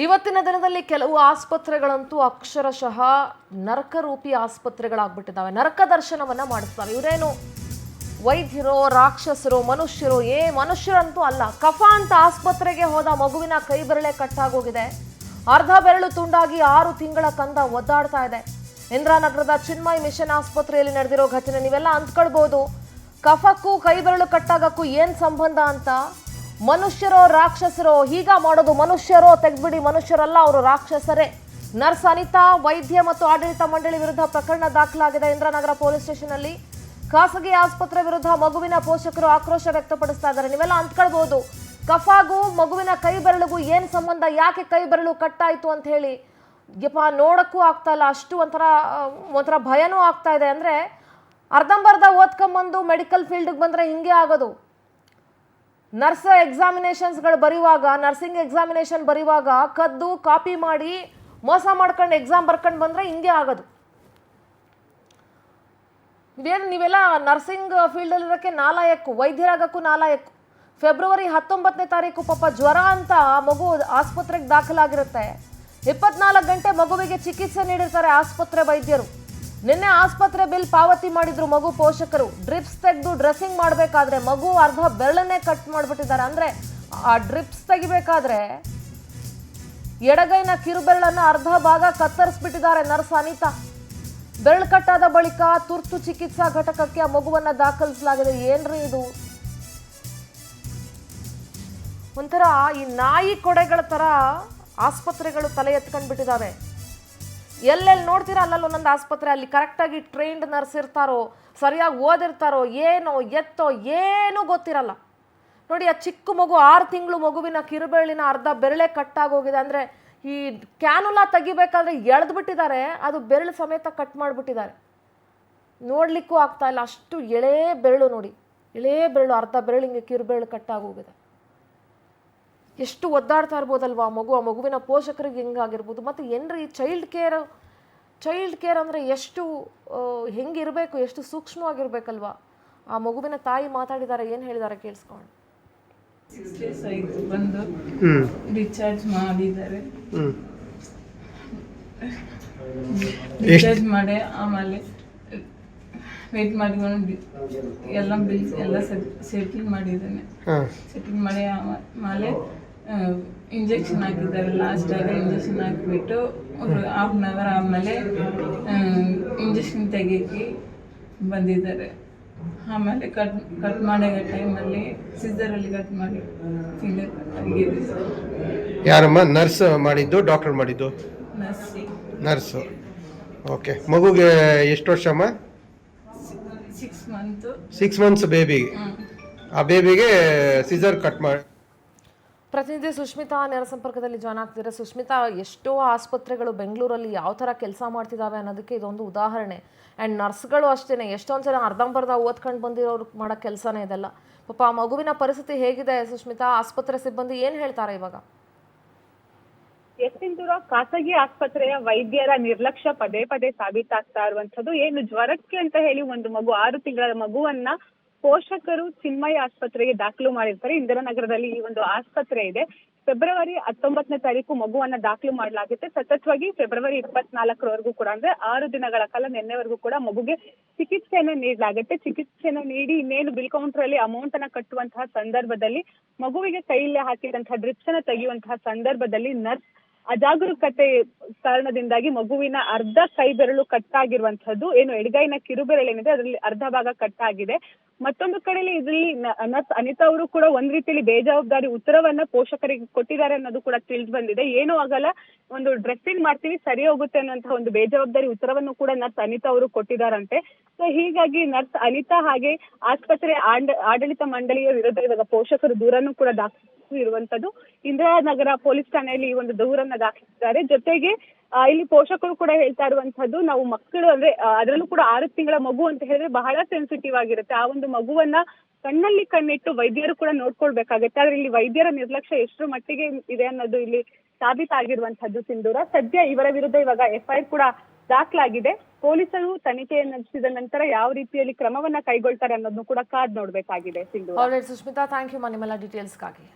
ಇವತ್ತಿನ ದಿನದಲ್ಲಿ ಕೆಲವು ಆಸ್ಪತ್ರೆಗಳಂತೂ ಅಕ್ಷರಶಃ ನರಕರೂಪಿ ಆಸ್ಪತ್ರೆಗಳಾಗ್ಬಿಟ್ಟಿದ್ದಾವೆ. ನರಕ ದರ್ಶನವನ್ನ ಮಾಡಿಸ್ತಾರೆ. ಇವರೇನು ವೈದ್ಯರೋ ರಾಕ್ಷಸರೋ ಮನುಷ್ಯರೋ? ಮನುಷ್ಯರಂತೂ ಅಲ್ಲ. ಕಫ ಅಂತ ಆಸ್ಪತ್ರೆಗೆ ಹೋದ ಮಗುವಿನ ಕೈ ಬೆರಳೆ ಕಟ್ಟಾಗೋಗಿದೆ. ಅರ್ಧ ಬೆರಳು ತುಂಡಾಗಿ 6 ತಿಂಗಳ ಕಂದ ಒದ್ದಾಡ್ತಾ ಇದೆ. ಇಂದಿರಾನಗರದ ಚಿನ್ಮಯ್ ಮಿಷನ್ ಆಸ್ಪತ್ರೆಯಲ್ಲಿ ನಡೆದಿರೋ ಘಟನೆ. ನೀವೆಲ್ಲ ಅಂದ್ಕೊಳ್ಬಹುದು ಕಫಕ್ಕೂ ಕೈ ಬೆರಳು ಕಟ್ಟಾಗಕ್ಕೂ ಏನ್ ಸಂಬಂಧ ಅಂತ. ಮನುಷ್ಯರೋ ರಾಕ್ಷಸರೋ? ಹೀಗ ಮಾಡೋದು ಮನುಷ್ಯರೋ? ತೆಗ್ಬಿಡಿ, ಮನುಷ್ಯರಲ್ಲ, ಅವರು ರಾಕ್ಷಸರೇ. ನರ್ಸ್ ಅನಿತಾ, ವೈದ್ಯ ಮತ್ತು ಆಡಳಿತ ಮಂಡಳಿ ವಿರುದ್ಧ ಪ್ರಕರಣ ದಾಖಲಾಗಿದೆ ಇಂದಿರಾನಗರ ಪೊಲೀಸ್ ಸ್ಟೇಷನ್ ಅಲ್ಲಿ. ಖಾಸಗಿ ಆಸ್ಪತ್ರೆ ವಿರುದ್ಧ ಮಗುವಿನ ಪೋಷಕರು ಆಕ್ರೋಶ ವ್ಯಕ್ತಪಡಿಸ್ತಾ ಇದ್ದಾರೆ. ನೀವೆಲ್ಲ ಅಂದ್ಕೊಳ್ಬಹುದು ಕಫಾಗೂ ಮಗುವಿನ ಕೈ ಬೆರಳಿಗೂ ಏನ್ ಸಂಬಂಧ, ಯಾಕೆ ಕೈ ಬೆರಳು ಕಟ್ಟಾಯ್ತು ಅಂತ ಹೇಳಿ. ಯಪ್ಪ, ನೋಡಕ್ಕೂ ಆಗ್ತಾ ಇಲ್ಲ, ಅಷ್ಟು ಒಂಥರ ಭಯನೂ ಆಗ್ತಾ ಇದೆ. ಅಂದ್ರೆ ಅರ್ಧಂಬರ್ಧ ಓದ್ಕೊಂಬಂದು ಮೆಡಿಕಲ್ ಫೀಲ್ಡ್ಗೆ ಬಂದ್ರೆ ಹಿಂಗೆ ಆಗೋದು. ನರ್ಸ್ ಎಕ್ಸಾಮಿನೇಷನ್ಸ್ಗಳು ಬರೆಯುವಾಗ, ನರ್ಸಿಂಗ್ ಎಕ್ಸಾಮಿನೇಷನ್ ಬರೆಯುವಾಗ ಕದ್ದು ಕಾಪಿ ಮಾಡಿ ಮೋಸ ಮಾಡ್ಕೊಂಡು ಎಕ್ಸಾಮ್ ಬರ್ಕೊಂಡು ಬಂದ್ರೆ ಹಿಂಗೆ ಆಗೋದು. ನೀವೆಲ್ಲ ನರ್ಸಿಂಗ್ ಫೀಲ್ಡಲ್ಲಿರೋಕ್ಕೆ ನಾಲಾಯಕ್ಕು, ವೈದ್ಯರಾಗಕ್ಕೂ ನಾಲಾಯಕ್ಕು. ಫೆಬ್ರವರಿ 19ನೇ ತಾರೀಕು ಪಾಪ ಜ್ವರ ಅಂತ ಮಗು ಆಸ್ಪತ್ರೆಗೆ ದಾಖಲಾಗಿರುತ್ತೆ. 24 ಗಂಟೆ ಮಗುವಿಗೆ ಚಿಕಿತ್ಸೆ ನೀಡಿರ್ತಾರೆ ಆಸ್ಪತ್ರೆ ವೈದ್ಯರು. ನಿನ್ನೆ ಆಸ್ಪತ್ರೆ ಬಿಲ್ ಪಾವತಿ ಮಾಡಿದ್ರು ಮಗು ಪೋಷಕರು. ಡ್ರಿಪ್ಸ್ ತೆಗೆದು ಡ್ರೆಸ್ಸಿಂಗ್ ಮಾಡಬೇಕಾದ್ರೆ ಮಗು ಅರ್ಧ ಬೆರಳನ್ನೇ ಕಟ್ ಮಾಡಿಬಿಟ್ಟಿದ್ದಾರೆ. ಅಂದ್ರೆ ಆ ಡ್ರಿಪ್ಸ್ ತೆಗಿಬೇಕಾದ್ರೆ ಎಡಗೈನ ಕಿರುಬೆರಳನ್ನ ಅರ್ಧ ಭಾಗ ಕತ್ತರಿಸ್ಬಿಟ್ಟಿದ್ದಾರೆ ನರ್ಸ್ ಅನಿತಾ. ಬೆರಳು ಕಟ್ಟಾದ ಬಳಿಕ ತುರ್ತು ಚಿಕಿತ್ಸಾ ಘಟಕಕ್ಕೆ ಆ ಮಗುವನ್ನ ದಾಖಲಿಸಲಾಗಿದೆ. ಏನ್ರಿ ಇದು? ಒಂಥರ ಈ ನಾಯಿ ಕೊಡೆಗಳ ತರ ಆಸ್ಪತ್ರೆಗಳು ತಲೆ ಎತ್ಕೊಂಡ್ ಬಿಟ್ಟಿದ್ದಾವೆ. ಎಲ್ಲೆಲ್ಲಿ ನೋಡ್ತೀರಾ ಅಲ್ಲಲ್ಲಿ ಒಂದೊಂದು ಆಸ್ಪತ್ರೆ, ಅಲ್ಲಿ ಕರೆಕ್ಟಾಗಿ ಟ್ರೈನ್ಡ್ ನರ್ಸ್ ಇರ್ತಾರೋ, ಸರಿಯಾಗಿ ಓದಿರ್ತಾರೋ, ಏನೋ ಎತ್ತೋ ಏನೂ ಗೊತ್ತಿರಲ್ಲ. ನೋಡಿ, ಆ ಚಿಕ್ಕ ಮಗು 6 ತಿಂಗಳು ಮಗುವಿನ ಕಿರುಬೆರಳಿನ ಅರ್ಧ ಬೆರಳೆ ಕಟ್ಟಾಗೋಗಿದೆ. ಅಂದರೆ ಈ ಕ್ಯಾನುಲಾ ತೆಗಿಬೇಕಾದ್ರೆ ಎಳೆದು ಬಿಟ್ಟಿದ್ದಾರೆ, ಅದು ಬೆರಳು ಸಮೇತ ಕಟ್ ಮಾಡಿಬಿಟ್ಟಿದ್ದಾರೆ. ನೋಡ್ಲಿಕ್ಕೂ ಆಗ್ತಾ ಇಲ್ಲ, ಅಷ್ಟು ಎಳೆ ಬೆರಳು. ನೋಡಿ, ಎಳೆ ಬೆರಳು, ಅರ್ಧ ಬೆರಳು ಹಿಂಗೆ ಕಿರುಬೆರಳು ಕಟ್ಟಾಗೋಗಿದೆ. ಎಷ್ಟು ಒದ್ದಾಡ್ತಾ ಇರ್ಬೋದಲ್ವಾ ಮಗು. ಆ ಮಗುವಿನ ಪೋಷಕರಿಗೆ ಹೆಂಗಾಗಿರ್ಬೋದು. ಮತ್ತು ಏನ್ರಿ ಚೈಲ್ಡ್ ಕೇರ್ ಅಂದರೆ ಎಷ್ಟು ಹೆಂಗಿರಬೇಕು, ಎಷ್ಟು ಸೂಕ್ಷ್ಮವಾಗಿರ್ಬೇಕಲ್ವಾ. ಆ ಮಗುವಿನ ತಾಯಿ ಮಾತಾಡಿದ್ದಾರೆ, ಏನು ಹೇಳಿದ್ದಾರೆ ಕೇಳಿಸ್ಕೊಂಡು. 6 days ಆಯಿತು ಬಂದು ಡಿಸ್ಚಾರ್ಜ್ ಮಾಡಿದ್ದಾರೆ. ಡಿಸ್ಚಾರ್ಜ್ ಮಾಡಿ ಆಮೇಲೆ ವೆಯ್ಟ್ ಮಾಡಿಕೊಂಡು ಎಲ್ಲ ಬಿಲ್ಸ್ ಎಲ್ಲ ಸೆಟಿಲ್ ಮಾಡಿದ್ದಾನೆ. ಸೆಟಿಲ್ ಮಾಡಿ ಆಮೇಲೆ ಇಂಜೆಕ್ಷನ್ ಹಾಕಿದ್ದಾರೆ. ಲಾಸ್ಟಾಗ ಇಂಜೆಕ್ಷನ್ ಹಾಕಿಬಿಟ್ಟು ಅವರು 1/2 hour ಆದಮೇಲೆ ಇಂಜೆಕ್ಷನ್ ತೆಗಿಯಕ್ಕೆ ಬಂದಿದ್ದಾರೆ. ಆಮೇಲೆ ಕಟ್ ಮಾಡೋ ಟೈಮಲ್ಲಿ ಸಿಸರಲ್ಲಿ ಕಟ್ ಮಾಡಿ ಫಿಂಗರ್ ತೆಗೆದಿದೆ. ಯಾರಮ್ಮ ನರ್ಸ್ ಮಾಡಿದ್ದು? ಡಾಕ್ಟರ್ ಮಾಡಿದ್ದು? ನರ್ಸು. ಓಕೆ. ಮಗುಗೆ ಎಷ್ಟು ವರ್ಷ ಅಮ್ಮ? 6 ಮಂತ್ಸ್ ಬೇಬಿಗೆ. ಆ ಬೇಬಿಗೆ ಸಿಸರ್ ಕಟ್ ಮಾಡಿ. ಪ್ರತಿನಿಧಿ ಸುಷ್ಮಿತಾ ನೇರ ಸಂಪರ್ಕದಲ್ಲಿ ಜಾಯ್ನ್ ಆಗ್ತಿದ್ದಾರೆ. ಸುಷ್ಮಿತಾ, ಎಷ್ಟೋ ಆಸ್ಪತ್ರೆಗಳು ಬೆಂಗಳೂರಲ್ಲಿ ಯಾವ ಥರ ಕೆಲಸ ಮಾಡ್ತಿದ್ದಾವೆ ಅನ್ನೋದಕ್ಕೆ ಇದೊಂದು ಉದಾಹರಣೆ. ಆ್ಯಂಡ್ ನರ್ಸ್ಗಳು ಅಷ್ಟೇ, ಎಷ್ಟೊಂದು ಜನ ಅರ್ಧಂಬರ್ಧ ಓದ್ಕೊಂಡು ಬಂದಿರೋರು ಮಾಡೋ ಕೆಲಸನೇ ಇದೆಲ್ಲ. ಪಾಪ ಆ ಮಗುವಿನ ಪರಿಸ್ಥಿತಿ ಹೇಗಿದೆ ಸುಷ್ಮಿತಾ? ಆಸ್ಪತ್ರೆ ಸಿಬ್ಬಂದಿ ಏನು ಹೇಳ್ತಾರೆ ಇವಾಗ? ಎಷ್ಟಿಂದೂರ ಖಾಸಗಿ ಆಸ್ಪತ್ರೆಯ ವೈದ್ಯರ ನಿರ್ಲಕ್ಷ್ಯ ಪದೇ ಪದೇ ಸಾಬೀತಾಗ್ತಾ ಇರುವಂತದ್ದು. ಏನು ಜ್ವರಕ್ಕೆ ಅಂತ ಹೇಳಿ ಒಂದು ಮಗು 6 ತಿಂಗಳ ಮಗುವನ್ನ ಪೋಷಕರು ಚಿನ್ಮಯ ಆಸ್ಪತ್ರೆಗೆ ದಾಖಲು ಮಾಡಿರ್ತಾರೆ. ಇಂದಿರಾನಗರದಲ್ಲಿ ಈ ಒಂದು ಆಸ್ಪತ್ರೆ ಇದೆ. ಫೆಬ್ರವರಿ 19ನೇ ತಾರೀಕು ಮಗುವನ್ನ ದಾಖಲು ಮಾಡಲಾಗುತ್ತೆ. ಸತತವಾಗಿ ಫೆಬ್ರವರಿ 24ರವರೆಗೂ ಕೂಡ, ಅಂದ್ರೆ 6 ದಿನಗಳ ಕಾಲ ನಿನ್ನೆವರೆಗೂ ಕೂಡ ಮಗುಗೆ ಚಿಕಿತ್ಸೆಯನ್ನ ನೀಡಲಾಗುತ್ತೆ. ಚಿಕಿತ್ಸೆಯನ್ನ ನೀಡಿ ಇನ್ನೇನು ಬಿಲ್ ಕೌಂಟರ್ ಅಲ್ಲಿ ಅಮೌಂಟ್ ಅನ್ನ ಕಟ್ಟುವಂತಹ ಸಂದರ್ಭದಲ್ಲಿ ಮಗುವಿಗೆ ಕೈಯಲ್ಲಿ ಹಾಕಿದಂತಹ ಡ್ರಿಪ್ಸ್ ಅನ್ನ ತೆಗೆಯುವಂತಹ ಸಂದರ್ಭದಲ್ಲಿ ನರ್ಸ್ ಅಜಾಗರೂಕತೆ ಕಾರಣದಿಂದಾಗಿ ಮಗುವಿನ ಅರ್ಧ ಕೈ ಬೆರಳು ಕಟ್ಟಾಗಿರುವಂತಹದ್ದು. ಏನು ಎಡಗೈನ ಕಿರುಬೆರಳೇನಿದೆ ಅದರಲ್ಲಿ ಅರ್ಧ ಭಾಗ ಕಟ್ಟಾಗಿದೆ. ಮತ್ತೊಂದು ಕಡೆಯಲ್ಲಿ ಇದರಲ್ಲಿ ನರ್ಸ್ ಅನಿತಾ ಅವರು ಕೂಡ ಒಂದ್ ರೀತಿಯಲ್ಲಿ ಬೇಜವಾಬ್ದಾರಿ ಉತ್ತರವನ್ನ ಪೋಷಕರಿಗೆ ಕೊಟ್ಟಿದ್ದಾರೆ ಅನ್ನೋದು ಕೂಡ ತಿಳಿದು ಬಂದಿದೆ. ಏನೂ ಆಗಲ್ಲ, ಒಂದು ಡ್ರೆಸ್ಸಿಂಗ್ ಮಾಡ್ತೀವಿ ಸರಿ ಹೋಗುತ್ತೆ ಅನ್ನುವಂತಹ ಒಂದು ಬೇಜವಾಬ್ದಾರಿ ಉತ್ತರವನ್ನು ಕೂಡ ನರ್ಸ್ ಅನಿತಾ ಅವರು ಕೊಟ್ಟಿದ್ದಾರಂತೆ. ಸೊ ಹೀಗಾಗಿ ನರ್ಸ್ ಅನಿತಾ ಹಾಗೆ ಆಸ್ಪತ್ರೆ ಆಡಳಿತ ಮಂಡಳಿಯ ವಿರುದ್ಧ ಇವಾಗ ಪೋಷಕರು ದೂರನ್ನು ಕೂಡ ದಾಖಲಿಸಿರುವಂತದ್ದು. ಇಂದಿರಾನಗರ ಪೊಲೀಸ್ ಠಾಣೆಯಲ್ಲಿ ಈ ಒಂದು ದೂರನ್ನ ದಾಖಲಿಸಿದ್ದಾರೆ. ಜೊತೆಗೆ ಇಲ್ಲಿ ಪೋಷಕರು ಕೂಡ ಹೇಳ್ತಾ ಇರುವಂತದ್ದು, ನಾವು ಮಕ್ಕಳು ಅಂದ್ರೆ ಅದರಲ್ಲೂ ಕೂಡ 6 ತಿಂಗಳ ಮಗು ಅಂತ ಹೇಳಿದ್ರೆ ಬಹಳ ಸೆನ್ಸಿಟಿವ್ ಆಗಿರುತ್ತೆ. ಆ ಒಂದು ಮಗುವನ್ನ ಕಣ್ಣಲ್ಲಿ ಕಣ್ಣಿಟ್ಟು ವೈದ್ಯರು ಕೂಡ ನೋಡ್ಕೊಳ್ಬೇಕಾಗುತ್ತೆ. ಆದ್ರೆ ಇಲ್ಲಿ ವೈದ್ಯರ ನಿರ್ಲಕ್ಷ್ಯ ಎಷ್ಟು ಮಟ್ಟಿಗೆ ಇದೆ ಅನ್ನೋದು ಇಲ್ಲಿ ಸಾಬೀತಾಗಿರುವಂತದ್ದು. ಸಿಂಧೂರ, ಸದ್ಯ ಇವರ ವಿರುದ್ಧ ಇವಾಗ FIR ಕೂಡ ದಾಖಲಾಗಿದೆ. ಪೊಲೀಸರು ತನಿಖೆ ನಡೆಸಿದ ನಂತರ ಯಾವ ರೀತಿಯಲ್ಲಿ ಕ್ರಮವನ್ನ ಕೈಗೊಳ್ತಾರೆ ಅನ್ನೋದನ್ನು ಕೂಡ ಕಾದ್ ನೋಡ್ಬೇಕಾಗಿದೆ. ಸಿಂಧೂರ. ಸುಷ್ಮಿತಾ, ಥ್ಯಾಂಕ್ ಯು ನಿಮ್ಮೆಲ್ಲ ಡೀಟೇಲ್ಸ್ಗಾಗಿ.